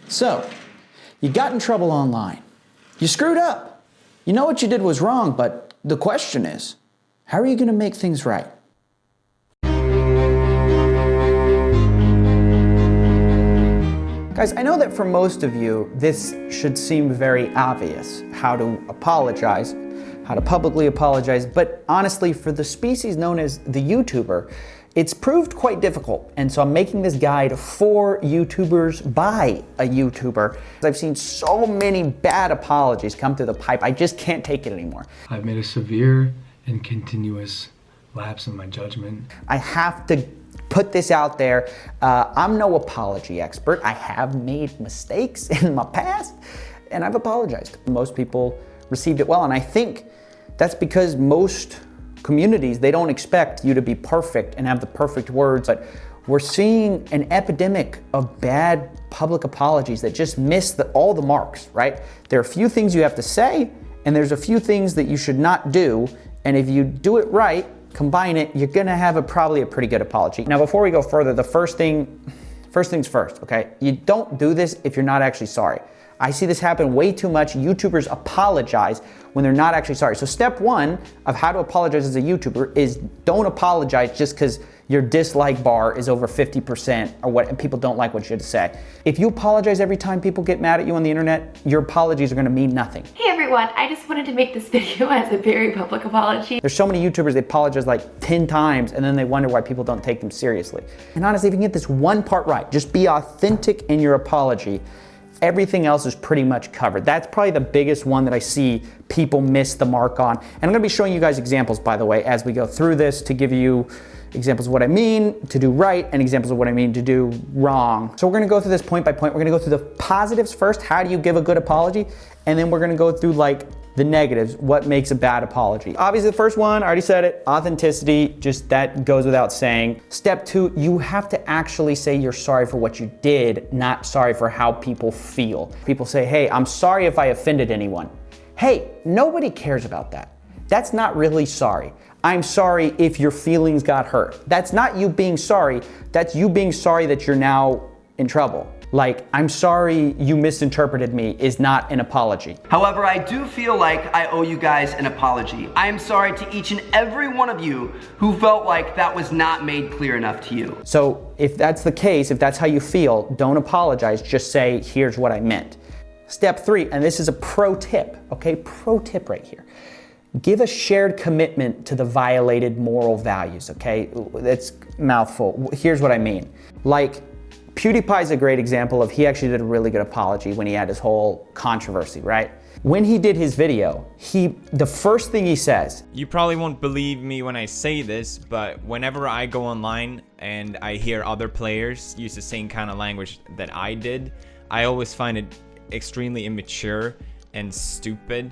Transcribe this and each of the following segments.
So, you got in trouble online. You screwed up. You know what you did was wrong, but the question is, how are you going to make things right? Guys, I know that for most of you, this should seem very obvious, how to apologize, how to publicly apologize, but honestly, for the species known as the YouTuber, it's proved quite difficult, and so I'm making this guide for YouTubers by a YouTuber. I've seen so many bad apologies come through the pipe, I just can't take it anymore. I've made a severe and continuous lapse in my judgment. I have to put this out there. I'm no apology expert. I have made mistakes in my past, and I've apologized. Most people received it well, and I think that's because most communities, they don't expect you to be perfect and have the perfect words, but we're seeing an epidemic of bad public apologies that just miss all the marks, right? There are a few things you have to say, and there's a few things that you should not do, and if you do it right, combine it, you're gonna have probably a pretty good apology. Now, before we go further, the first things first, okay? You don't do this if you're not actually sorry. I see this happen way too much. YouTubers apologize when they're not actually sorry. So step one of how to apologize as a YouTuber is don't apologize just because your dislike bar is over 50% or what, and people don't like what you had to say. If you apologize every time people get mad at you on the internet, your apologies are gonna mean nothing. Hey everyone, I just wanted to make this video as a very public apology. There's so many YouTubers, they apologize like 10 times and then they wonder why people don't take them seriously. And honestly, if you can get this one part right, just be authentic in your apology, everything else is pretty much covered. That's probably the biggest one that I see people miss the mark on. And I'm gonna be showing you guys examples, by the way, as we go through this to give you examples of what I mean to do right and examples of what I mean to do wrong. So we're gonna go through this point by point. We're gonna go through the positives first. How do you give a good apology? And then we're gonna go through like the negatives, what makes a bad apology. Obviously the first one, I already said it, authenticity, just that goes without saying. Step two, you have to actually say you're sorry for what you did, not sorry for how people feel. People say, hey, I'm sorry if I offended anyone. Hey, nobody cares about that. That's not really sorry. I'm sorry if your feelings got hurt. That's not you being sorry, that's you being sorry that you're now in trouble. Like, I'm sorry you misinterpreted me is not an apology. However, I do feel like I owe you guys an apology. I am sorry to each and every one of you who felt like that was not made clear enough to you. So if that's the case, if that's how you feel, don't apologize, just say, here's what I meant. Step three, and this is a pro tip, okay? Pro tip right here. Give a shared commitment to the violated moral values, okay? That's mouthful. Here's what I mean. Like, Pewdiepie is a great example of he actually did a really good apology when he had his whole controversy, right? When he did his video, the first thing he says, you probably won't believe me when I say this, but whenever I go online and I hear other players use the same kind of language that I did, I always find it extremely immature and stupid,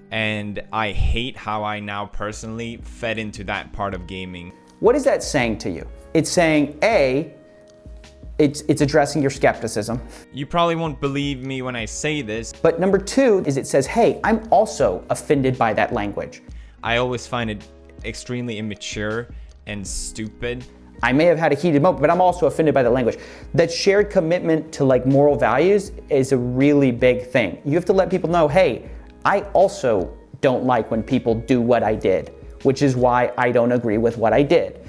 and I hate how I now personally fed into that part of gaming. What is that saying to you? It's saying, A, it's addressing your skepticism. You probably won't believe me when I say this. But number two is it says, hey, I'm also offended by that language. I always find it extremely immature and stupid. I may have had a heated moment, but I'm also offended by the language. That shared commitment to like moral values is a really big thing. You have to let people know, hey, I also don't like when people do what I did, which is why I don't agree with what I did.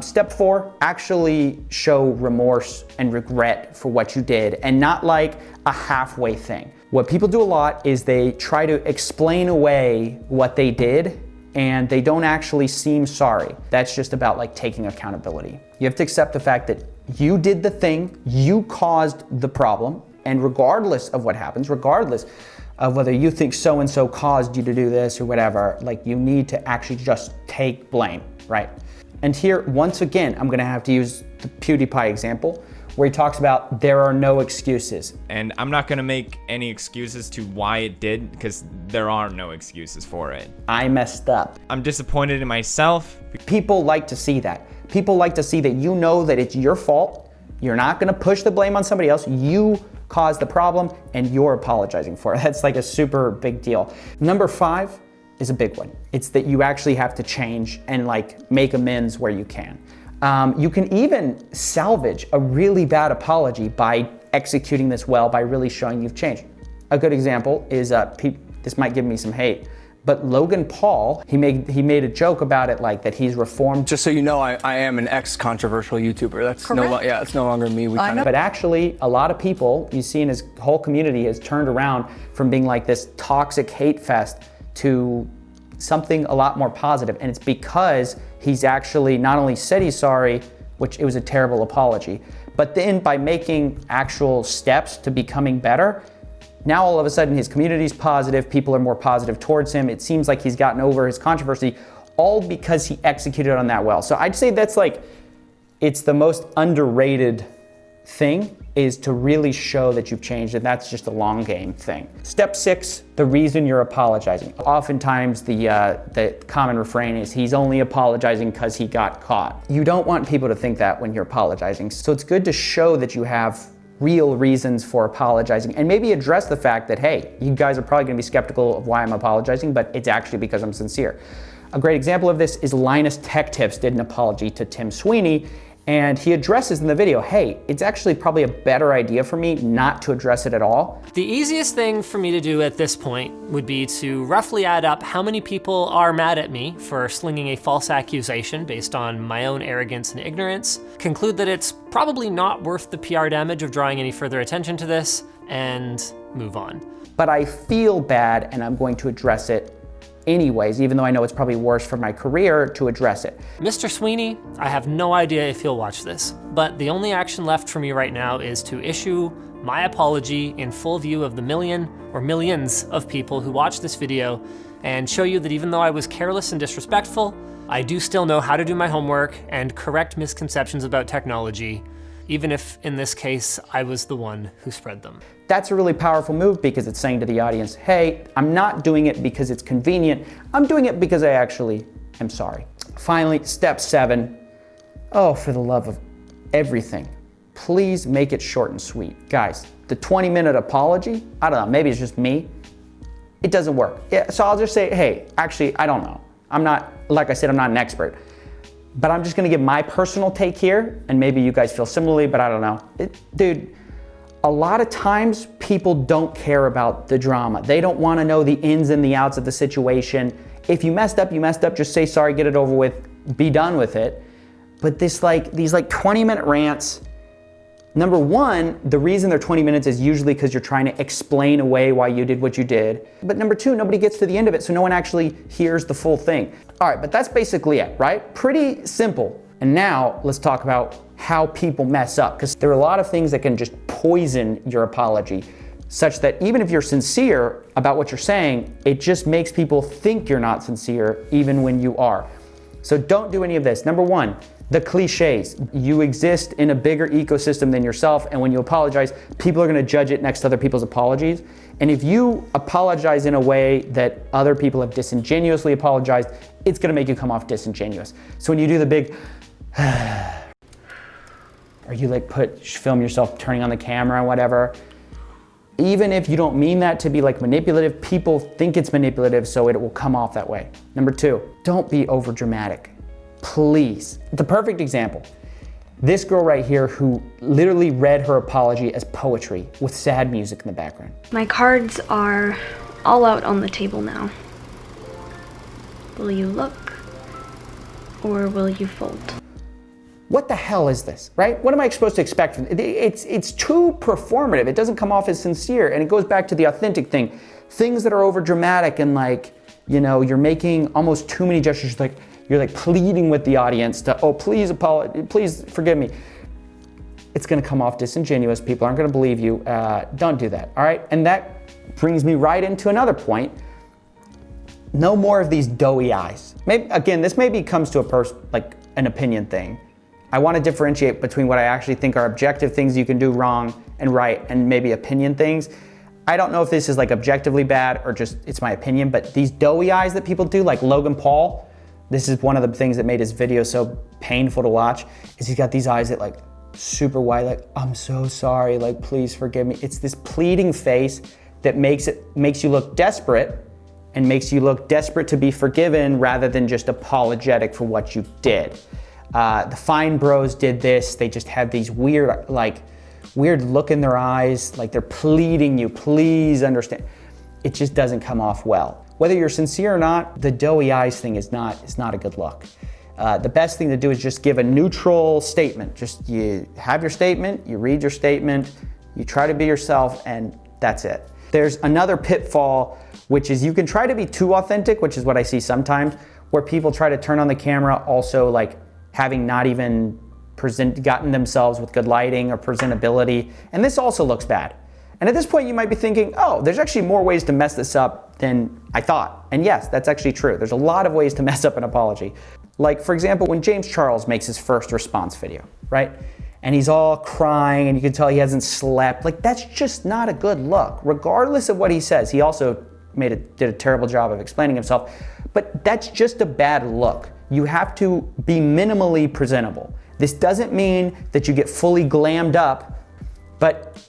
Step four, actually show remorse and regret for what you did and not like a halfway thing. What people do a lot is they try to explain away what they did and they don't actually seem sorry. That's just about like taking accountability. You have to accept the fact that you did the thing, you caused the problem, and regardless of what happens, regardless of whether you think so-and-so caused you to do this or whatever, like you need to actually just take blame, right? And here, once again, I'm gonna have to use the Pewdiepie example where he talks about there are no excuses. And I'm not gonna make any excuses to why it did, because there are no excuses for it. I messed up. I'm disappointed in myself. People like to see that. People like to see that you know that it's your fault. You're not gonna push the blame on somebody else. You caused the problem and you're apologizing for it. That's like a super big deal. Number five is a big one. It's that you actually have to change and like make amends where you can. You can even salvage a really bad apology by executing this well by really showing you've changed. A good example is, this might give me some hate, but Logan Paul, he made a joke about it, like that he's reformed. Just so you know, I am an ex-controversial YouTuber. That's it's no longer me. But actually, a lot of people you see in his whole community has turned around from being like this toxic hate fest to something a lot more positive. And it's because he's actually not only said he's sorry, which it was a terrible apology, but then by making actual steps to becoming better, now all of a sudden his community's positive, people are more positive towards him. It seems like he's gotten over his controversy, all because he executed on that well. So I'd say that's like, it's the most underrated thing, is to really show that you've changed, and that's just a long game thing. Step 6, the reason you're apologizing. Oftentimes the common refrain is he's only apologizing because he got caught. You don't want people to think that when you're apologizing. So it's good to show that you have real reasons for apologizing, and maybe address the fact that, hey, you guys are probably gonna be skeptical of why I'm apologizing, but it's actually because I'm sincere. A great example of this is Linus Tech Tips did an apology to Tim Sweeney, and he addresses in the video, hey, it's actually probably a better idea for me not to address it at all. The easiest thing for me to do at this point would be to roughly add up how many people are mad at me for slinging a false accusation based on my own arrogance and ignorance, conclude that it's probably not worth the PR damage of drawing any further attention to this, and move on. But I feel bad, and I'm going to address it anyways, even though I know it's probably worse for my career to address it. Mr. Sweeney, I have no idea if he'll watch this, but the only action left for me right now is to issue my apology in full view of the million or millions of people who watch this video, and show you that even though I was careless and disrespectful, I do still know how to do my homework and correct misconceptions about technology, even if in this case I was the one who spread them. That's a really powerful move, because it's saying to the audience, hey, I'm not doing it because it's convenient, I'm doing it because I actually am sorry. Finally, step 7, oh, for the love of everything, please make it short and sweet. Guys, the 20-minute apology, I don't know, maybe it's just me, it doesn't work. Yeah, so I'll just say, hey, actually, I don't know. I'm not, like I said, I'm not an expert, but I'm just gonna give my personal take here, and maybe you guys feel similarly, but I don't know. Dude, a lot of times people don't care about the drama. They don't wanna know the ins and the outs of the situation. If you messed up, just say sorry, get it over with, be done with it. But these 20-minute rants, number one, the reason they're 20 minutes is usually because you're trying to explain away why you did what you did. But number two, nobody gets to the end of it, so no one actually hears the full thing. All right, but that's basically it, right? Pretty simple. And now let's talk about how people mess up, because there are a lot of things that can just poison your apology, such that even if you're sincere about what you're saying, it just makes people think you're not sincere even when you are. So don't do any of this. Number one, the cliches. You exist in a bigger ecosystem than yourself, and when you apologize, people are gonna judge it next to other people's apologies. And if you apologize in a way that other people have disingenuously apologized, it's gonna make you come off disingenuous. So when you do the big, or you film yourself turning on the camera and whatever, even if you don't mean that to be like manipulative, people think it's manipulative, so it will come off that way. Number two, don't be over dramatic, please. The perfect example, this girl right here who literally read her apology as poetry with sad music in the background. My cards are all out on the table now. Will you look, or will you fold? What the hell is this, right? What am I supposed to expect from it? It's too performative. It doesn't come off as sincere, and it goes back to the authentic thing. Things that are over dramatic and you're making almost too many gestures, you're pleading with the audience to, oh, please please forgive me. It's gonna come off disingenuous. People aren't gonna believe you. Don't do that, all right? And that brings me right into another point. No more of these doughy eyes. This maybe comes to an opinion thing. I want to differentiate between what I actually think are objective things you can do wrong and right, and maybe opinion things. I don't know if this is objectively bad or just it's my opinion, but these doughy eyes that people do, like Logan Paul, this is one of the things that made his video so painful to watch, is he's got these eyes that super wide, I'm so sorry, please forgive me. It's this pleading face that makes you look desperate, and makes you look desperate to be forgiven rather than just apologetic for what you did. The Fine Bros did this. They just had these weird weird look in their eyes, like they're pleading you, please understand. It just doesn't come off well. Whether you're sincere or not, the doughy eyes thing is not a good look. The best thing to do is just give a neutral statement. Just you have your statement, you read your statement, you try to be yourself, and that's it. There's another pitfall, which is you can try to be too authentic, which is what I see sometimes, where people try to turn on the camera also like having not even gotten themselves with good lighting or presentability, and this also looks bad. And at this point you might be thinking, oh, there's actually more ways to mess this up than I thought. And yes, that's actually true. There's a lot of ways to mess up an apology. Like for example, when James Charles makes his first response video, right? And he's all crying and you can tell he hasn't slept. Like that's just not a good look, regardless of what he says. He also did a terrible job of explaining himself, but that's just a bad look. You have to be minimally presentable. This doesn't mean that you get fully glammed up, but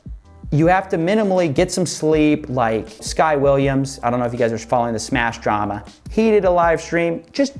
you have to minimally get some sleep, like Sky Williams. I don't know if you guys are following the Smash drama. He did a live stream. Just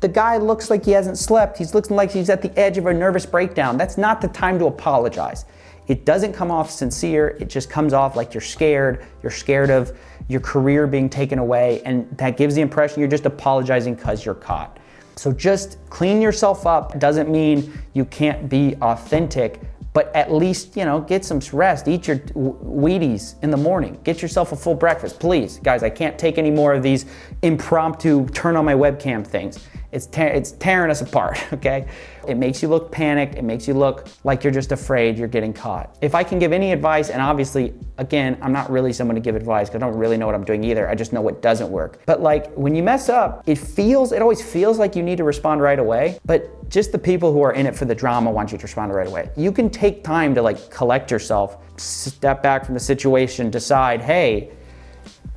the guy looks like he hasn't slept. He's looking like he's at the edge of a nervous breakdown. That's not the time to apologize. It doesn't come off sincere. It just comes off like you're scared. You're scared of your career being taken away, and that gives the impression you're just apologizing because you're caught. So just clean yourself up. Doesn't mean you can't be authentic, but at least, you know, get some rest. Eat your Wheaties in the morning. Get yourself a full breakfast, please. Guys, I can't take any more of these impromptu turn on my webcam things. It's tearing us apart, okay? It makes you look panicked. It makes you look like you're just afraid you're getting caught. If I can give any advice, and obviously, again, I'm not really someone to give advice because I don't really know what I'm doing either. I just know what doesn't work. But like when you mess up, it always feels like you need to respond right away, but just the people who are in it for the drama want you to respond right away. You can take time to like collect yourself, step back from the situation, decide, hey,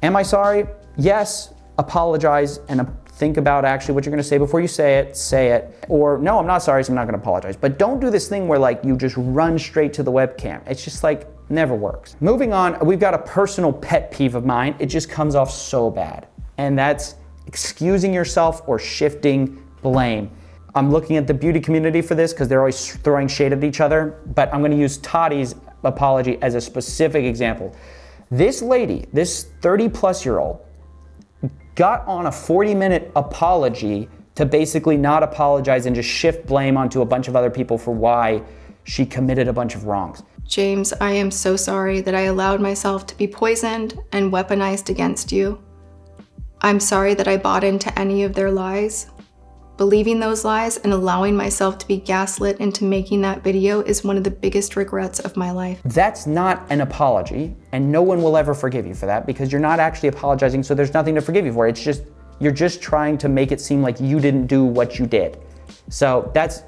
am I sorry? Yes, apologize, and think about actually what you're gonna say before you say it. Or no, I'm not sorry, so I'm not gonna apologize. But don't do this thing where like you just run straight to the webcam. It's just like, never works. Moving on, we've got a personal pet peeve of mine. It just comes off so bad. And that's excusing yourself or shifting blame. I'm looking at the beauty community for this because they're always throwing shade at each other, but I'm gonna use Tati's apology as a specific example. This lady, this 30-plus-year-old, got on a 40-minute apology to basically not apologize and just shift blame onto a bunch of other people for why she committed a bunch of wrongs. James, I am so sorry that I allowed myself to be poisoned and weaponized against you. I'm sorry that I bought into any of their lies. Believing those lies and allowing myself to be gaslit into making that video is one of the biggest regrets of my life. That's not an apology, and no one will ever forgive you for that because you're not actually apologizing, so there's nothing to forgive you for. It's just, you're just trying to make it seem like you didn't do what you did. So that's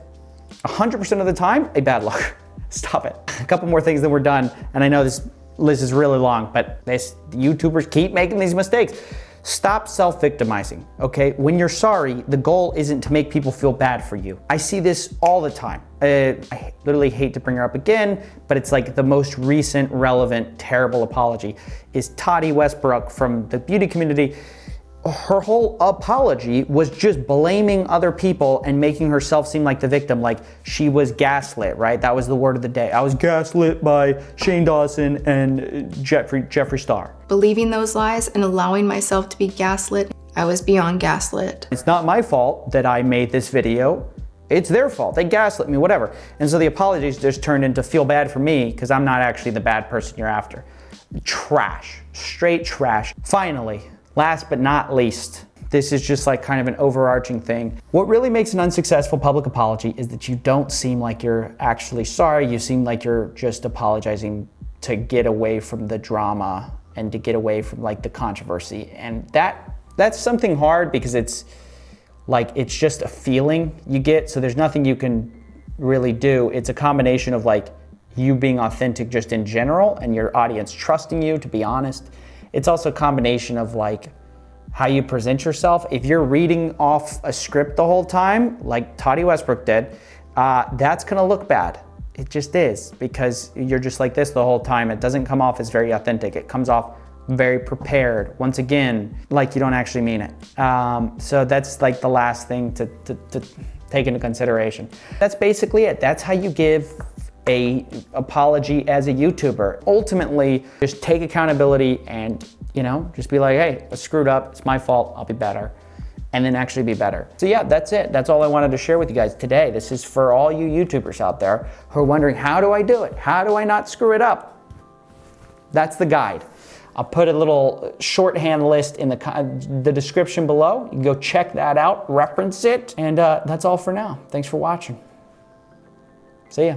100% of the time a bad look. Stop it. A couple more things, then we're done. And I know this list is really long, but YouTubers keep making these mistakes. Stop self-victimizing, okay? When you're sorry, the goal isn't to make people feel bad for you. I see this all the time. I literally hate to bring her up again, but it's like the most recent, relevant, terrible apology is Tati Westbrook from the beauty community. Her whole apology was just blaming other people and making herself seem like the victim, like she was gaslit, right? That was the word of the day. I was gaslit by Shane Dawson and Jeffree Star. Believing those lies and allowing myself to be gaslit, I was beyond gaslit. It's not my fault that I made this video. It's their fault. They gaslit me, whatever. And so the apologies just turned into feel bad for me because I'm not actually the bad person you're after. Trash, straight trash. Finally, last but not least, this is just like kind of an overarching thing. What really makes an unsuccessful public apology is that you don't seem like you're actually sorry. You seem like you're just apologizing to get away from the drama and to get away from like the controversy. And that's something hard because it's like, it's just a feeling you get. So there's nothing you can really do. It's a combination of like you being authentic just in general and your audience trusting you to be honest. It's also a combination of like how you present yourself. If you're reading off a script the whole time, like Tati Westbrook did, that's gonna look bad. It just is, because you're just like this the whole time. It doesn't come off as very authentic. It comes off very prepared. Once again, like you don't actually mean it. So that's like the last thing to take into consideration. That's basically it. That's how you give a apology as a YouTuber. Ultimately, just take accountability and, you know, just be like, hey, I screwed up, it's my fault, I'll be better. And then actually be better. So yeah, that's it. That's all I wanted to share with you guys today. This is for all you YouTubers out there who are wondering, how do I do it? How do I not screw it up? That's the guide. I'll put a little shorthand list in the description below. You can go check that out, reference it, and that's all for now. Thanks for watching. See ya.